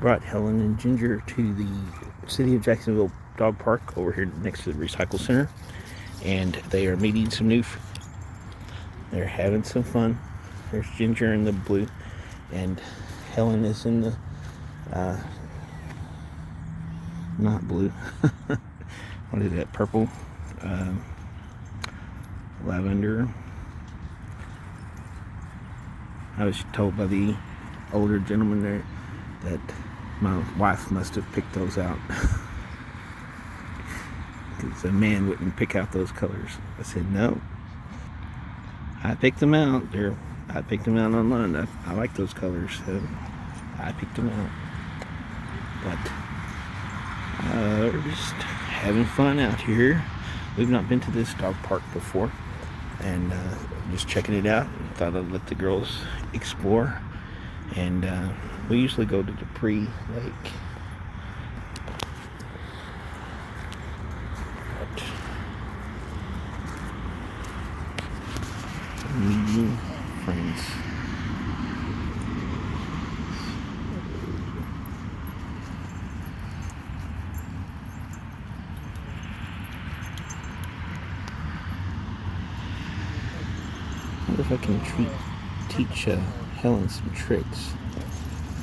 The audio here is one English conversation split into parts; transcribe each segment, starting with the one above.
brought Helen and Ginger to the city of Jacksonville Dog Park over here next to the Recycle Center, and they are meeting some new they're having some fun. There's Ginger in the blue, and Helen is in the not blue. What is that? Purple, lavender. I was told by the older gentleman there that my wife must have picked those out, because a man wouldn't pick out those colors. I said no. I picked them out. I picked them out online. I like those colors. So I picked them out. But we're just having fun out here. We've not been to this dog park before, and just checking it out. Thought I'd let the girls explore. And we usually go to Dupree Lake. But meeting friends. I wonder if I can teach Helen some tricks.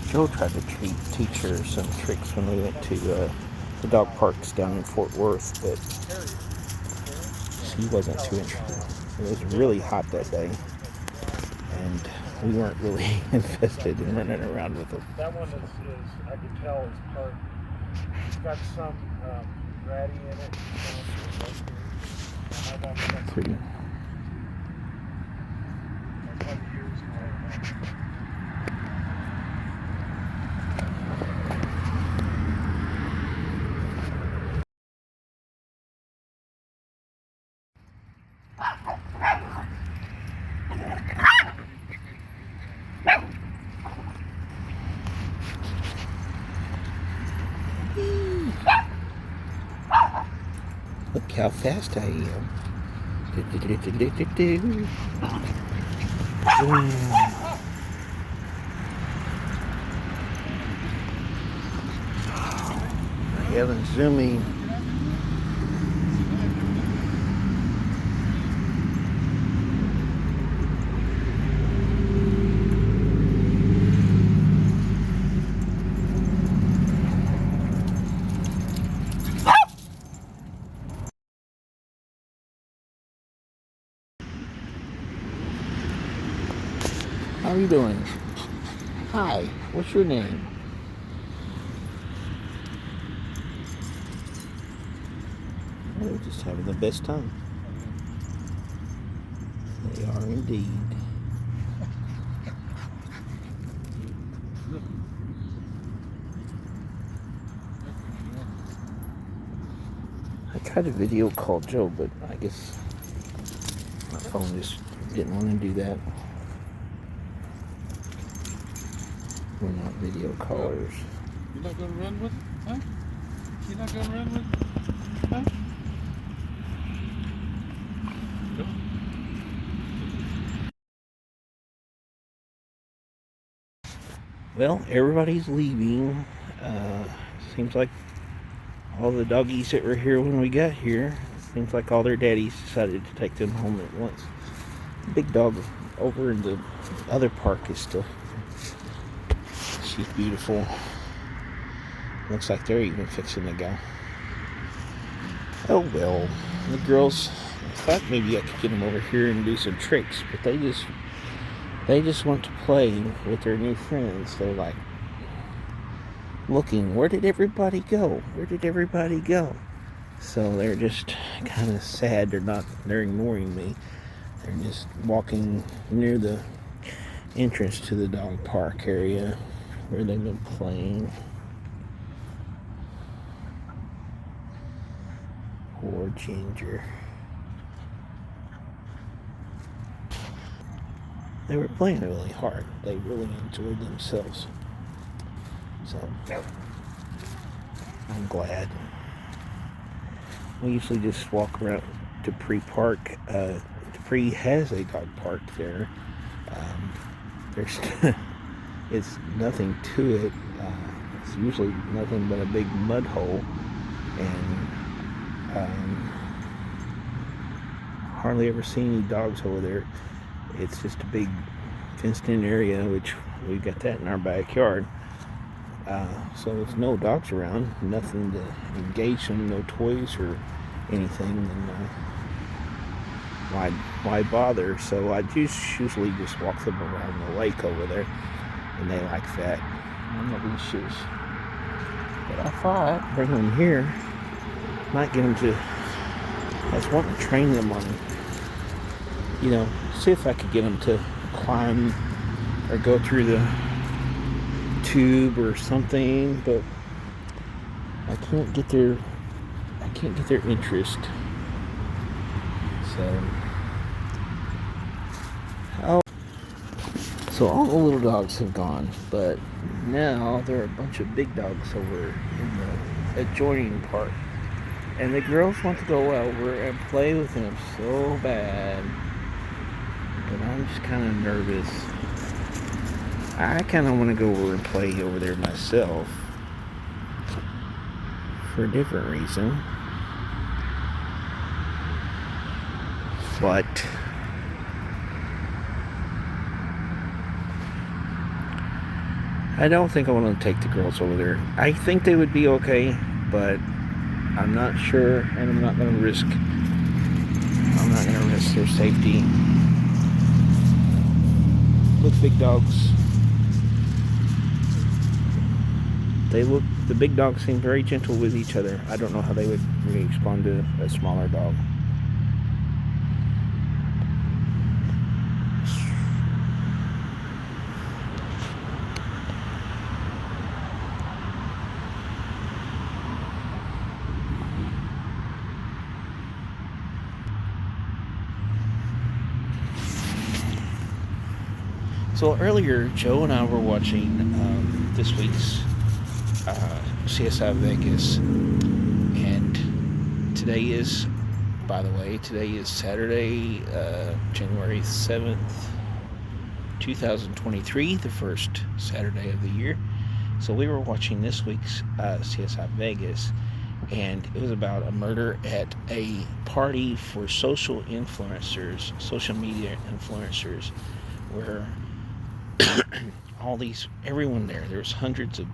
Joe tried to teach her some tricks when we went to the dog parks down in Fort Worth, but she wasn't too interested. It was really hot that day, and we weren't really invested in running around with them. That one is I can tell is part. It's got some ratty in it. Pretty. Look how fast I am. Helen's zooming. How are you doing? Hi, what's your name? We're just having the best time. They are indeed. I tried to video call Joe, but I guess my phone just didn't want to do that. We're not video callers. You're not going to run with it? Huh? You're not going to run with it? Huh? No. Well, everybody's leaving. Seems like all the doggies that were here when we got here, seems like all their daddies decided to take them home at once. The big dog over in the other park is still here. She's beautiful. Looks like they're even fixing to go. Oh well, the girls, I thought maybe I could get them over here and do some tricks, but they just want to play with their new friends. They're like looking, where did everybody go? Where did everybody go? So they're just kind of sad. They're ignoring me. They're just walking near the entrance to the dog park area where they've been playing. Poor Ginger. They were playing really hard. They really enjoyed themselves. So, I'm glad. We usually just walk around Dupree Park. Dupree has a dog park there. There's it's nothing to it. It's usually nothing but a big mud hole, and hardly ever see any dogs over there. It's just a big fenced-in area, which we've got that in our backyard. So there's no dogs around, nothing to engage them, no toys or anything, and why bother? So I usually just walk them around the lake over there, and they like that on the leashes. But I thought bring them here, might get them to. I was wanting to train them on, see if I could get them to climb or go through the tube or something, but I can't get their interest. So all the little dogs have gone, but now there are a bunch of big dogs over in the adjoining park, and the girls want to go over and play with them so bad, but I'm just kind of nervous. I kind of want to go over and play over there myself for a different reason, but I don't think I want to take the girls over there. I think they would be okay, but I'm not sure, and I'm not going to risk their safety with big dogs. The big dogs seem very gentle with each other. I don't know how they would respond to a smaller dog. So earlier, Joe and I were watching this week's CSI Vegas, and today is Saturday, January 7th, 2023, the first Saturday of the year. So we were watching this week's CSI Vegas, and it was about a murder at a party for social media influencers, where everyone there was hundreds of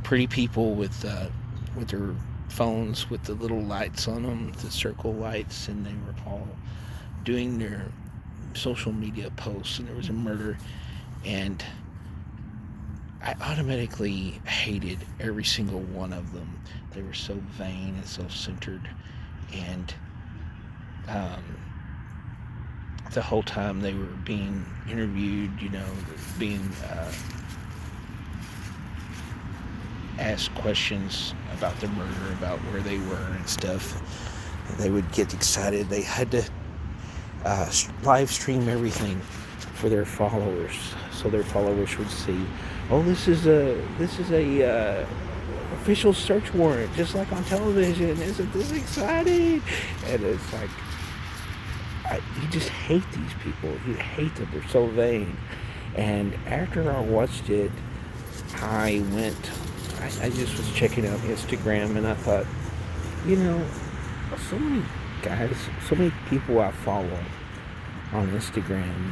pretty people with their phones with the little lights on them, the circle lights, and they were all doing their social media posts, and there was a murder, and I automatically hated every single one of them. They were so vain and self-centered, and the whole time they were being interviewed, being asked questions about the murder, about where they were and stuff. They would get excited. They had to live stream everything for their followers, so their followers would see, oh, this is a official search warrant, just like on television. Isn't this exciting? And it's like, you just hate these people. You hate them. They're so vain. And after I watched it, I just was checking out Instagram, and I thought, so many guys, so many people I follow on Instagram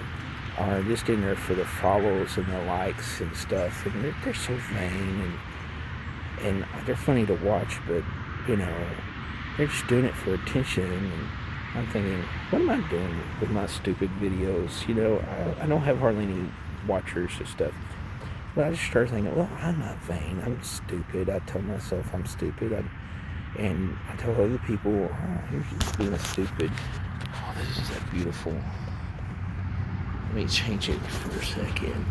are just in there for the follows and the likes and stuff, and they're so vain, and they're funny to watch, but they're just doing it for attention. And I'm thinking, what am I doing with my stupid videos? I don't have hardly any watchers and stuff. But I just started thinking, well, I'm not vain. I'm stupid. I tell myself I'm stupid. And I tell other people, oh, you're just being stupid. Oh, this is that beautiful. Let me change it for a second.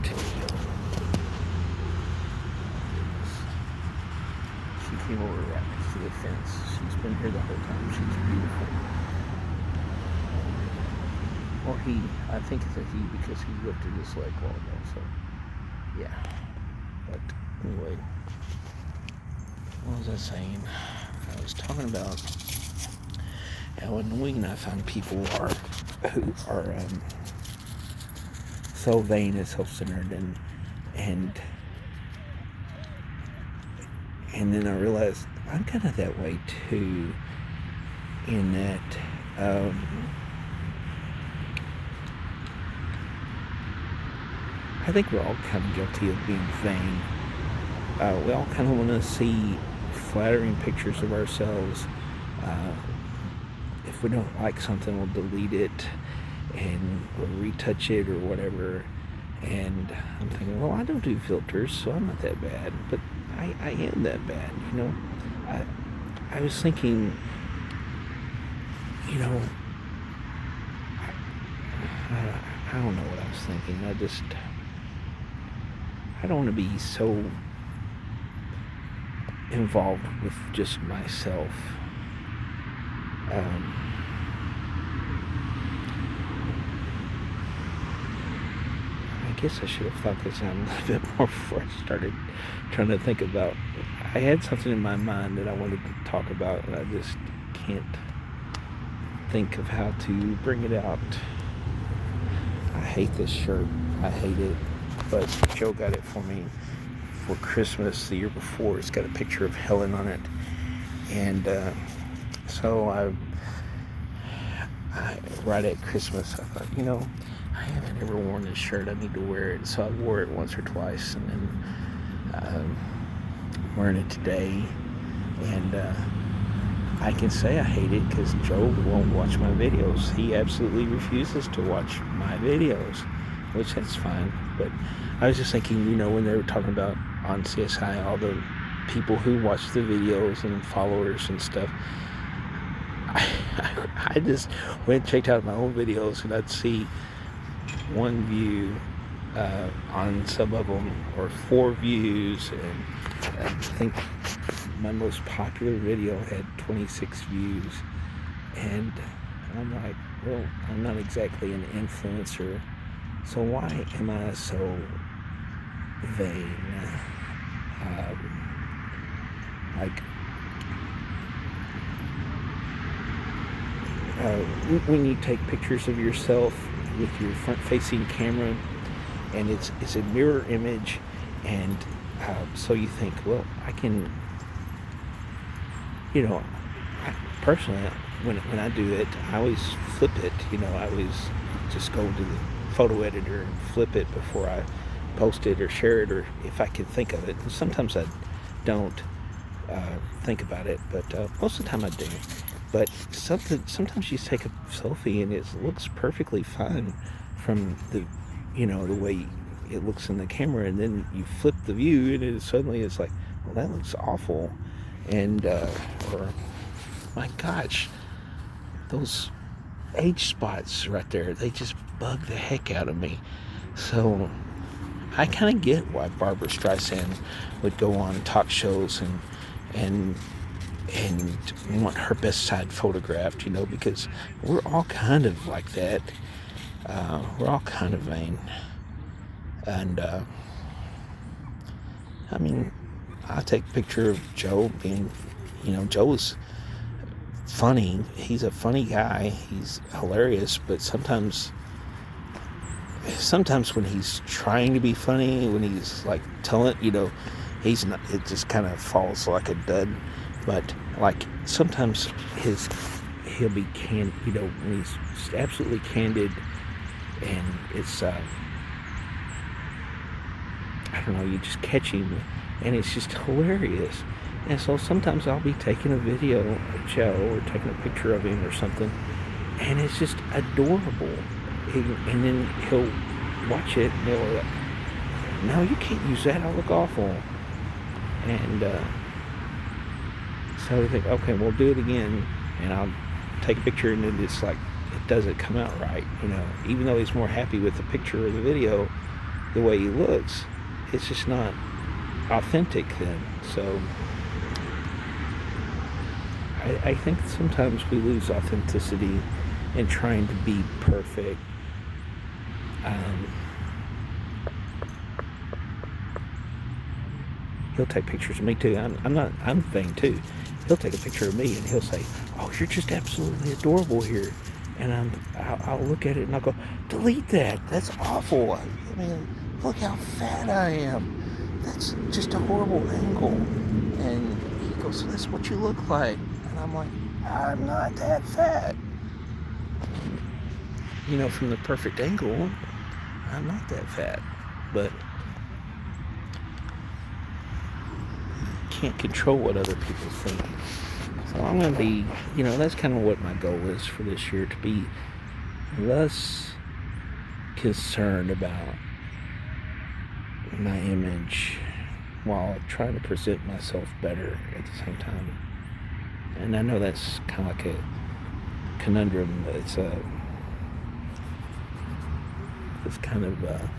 She came over right next to the fence. She's been here the whole time. She's beautiful. Or he. I think it's a he because he lifted his leg while ago. So, yeah. But anyway, what was I saying? I was talking about how annoying I find people who are so vain and self-centered, and And then I realized I'm kind of that way too, in that I think we're all kind of guilty of being vain. We all kind of want to see flattering pictures of ourselves. If we don't like something, we'll delete it and we'll retouch it or whatever. And I'm thinking, well, I don't do filters, so I'm not that bad. But I am that bad, you know. I was thinking, you know, I don't know what I was thinking. I don't want to be so involved with just myself. I guess I should have thought this out a little bit more before I started trying to think about. I had something in my mind that I wanted to talk about, and I just can't think of how to bring it out. I hate this shirt. I hate it. But Joe got it for me for Christmas the year before. It's got a picture of Helen on it. And so I right at Christmas, I thought, you know, I haven't ever worn this shirt. I need to wear it. So I wore it once or twice, and then I'm wearing it today. And I can say I hate it because Joe won't watch my videos. He absolutely refuses to watch my videos, which that's fine. But I was just thinking, you know, when they were talking about on CSI, all the people who watch the videos and followers and stuff, I just went and checked out my own videos, and I'd see 1 view on some of them, or 4 views, and I think my most popular video had 26 views. And I'm like, well, I'm not exactly an influencer, so why am I so vain? When you take pictures of yourself with your front-facing camera, and it's a mirror image, and so you think, well, I can, you know, personally, when I do it, I always flip it. You know, I always just go to the photo editor and flip it before I post it or share it, or if I can think of it. And sometimes I don't think about it, but most of the time I do. But sometimes you take a selfie and it looks perfectly fine from the, you know, the way it looks in the camera, and then you flip the view and suddenly it's like, well, that looks awful. And or my gosh, those age spots right there, they just bug the heck out of me. So I kind of get why Barbara Streisand would go on talk shows and want her best side photographed, you know, because we're all kind of like that. We're all kind of vain. And I mean, I take a picture of Joe being, you know, Joe's funny. He's a funny guy. He's hilarious, but sometimes when he's trying to be funny, when he's like telling, you know, he's not, it just kind of falls like a dud. But like sometimes he'll be you know, when he's absolutely candid, and it's I don't know, you just catch him, and it's just hilarious. And so sometimes I'll be taking a video of Joe or taking a picture of him or something, and it's just adorable. And then he'll watch it and he'll like, no, you can't use that, I'll look awful. And so I think, okay, we'll do it again, and I'll take a picture, and then it's like, it doesn't come out right, you know. Even though he's more happy with the picture or the video, the way he looks, it's just not authentic then. So I think sometimes we lose authenticity in trying to be perfect. He'll take pictures of me too. I'm vain too. He'll take a picture of me and he'll say, "Oh, you're just absolutely adorable here." And I'll look at it and I'll go, "Delete that. That's awful. I mean, look how fat I am." that's just a horrible angle. And he goes, that's what you look like. And I'm like, I'm not that fat. You know, from the perfect angle, I'm not that fat. But can't control what other people think. So I'm going to be, you know, that's kind of what my goal is for this year, to be less concerned about my image while trying to present myself better at the same time. And I know that's kind of like a conundrum. It's kind of a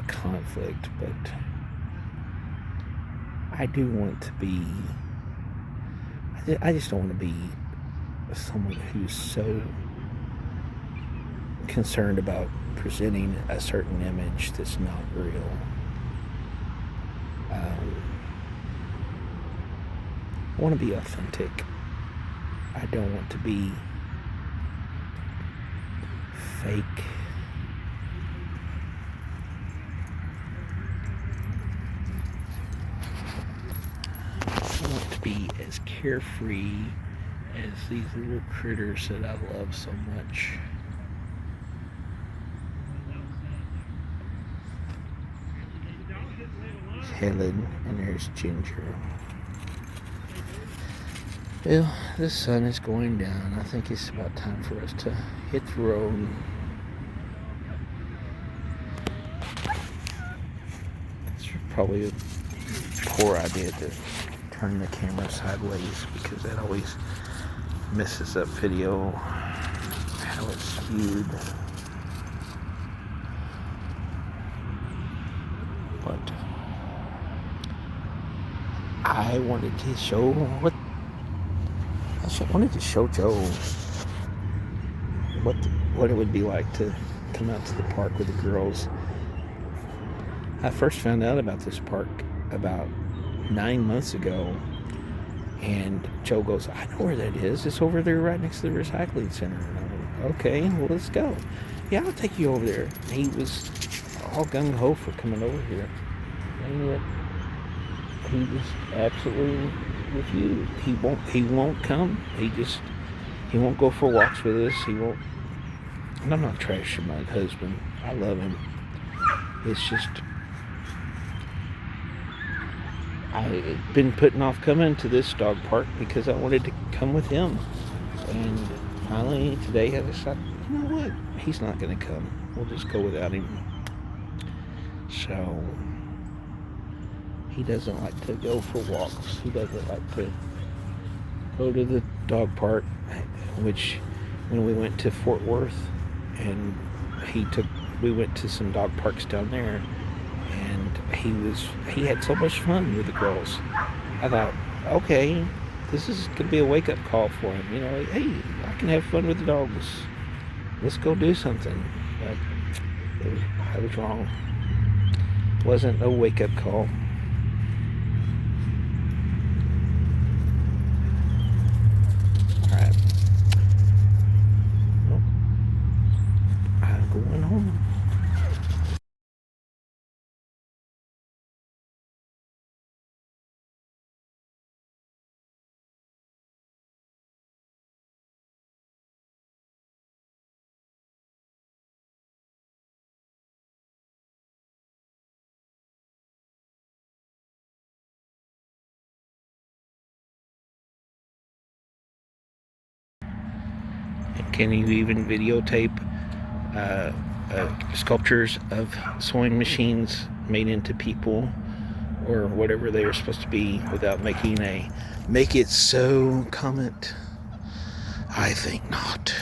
conflict, but I do want to be, I just don't want to be someone who's so concerned about presenting a certain image that's not real. I want to be authentic. I don't want to be fake. I want to be as carefree as these little critters that I love so much. Helen, and there's Ginger. Well, the sun is going down. I think it's about time for us to hit the road. It's probably a poor idea to turn the camera sideways, because that always messes up video, how it's viewed. But I wanted to show Joe what it would be like to come out to the park with the girls. I first found out about this park about 9 months ago, and Joe goes, I know where that is. It's over there right next to the recycling center. And I'm like, okay, well, let's go. Yeah, I'll take you over there. And he was all gung-ho for coming over here. And yet, he just absolutely refused. He won't come. He won't go for walks with us. He won't. And I'm not trashing my husband. I love him. It's just, I've been putting off coming to this dog park because I wanted to come with him. And finally today I decided, you know what? He's not going to come. We'll just go without him. So he doesn't like to go for walks. He doesn't like to go to the dog park, which when we went to Fort Worth, and we went to some dog parks down there, and he had so much fun with the girls. I thought, okay, this is going to be a wake-up call for him. You know, hey, I can have fun with the dogs. Let's go do something. But I was wrong. It wasn't a wake-up call. Alright. Well, I'm going home. Can you even videotape sculptures of sewing machines made into people or whatever they are supposed to be without making a "make it so" comment? I think not.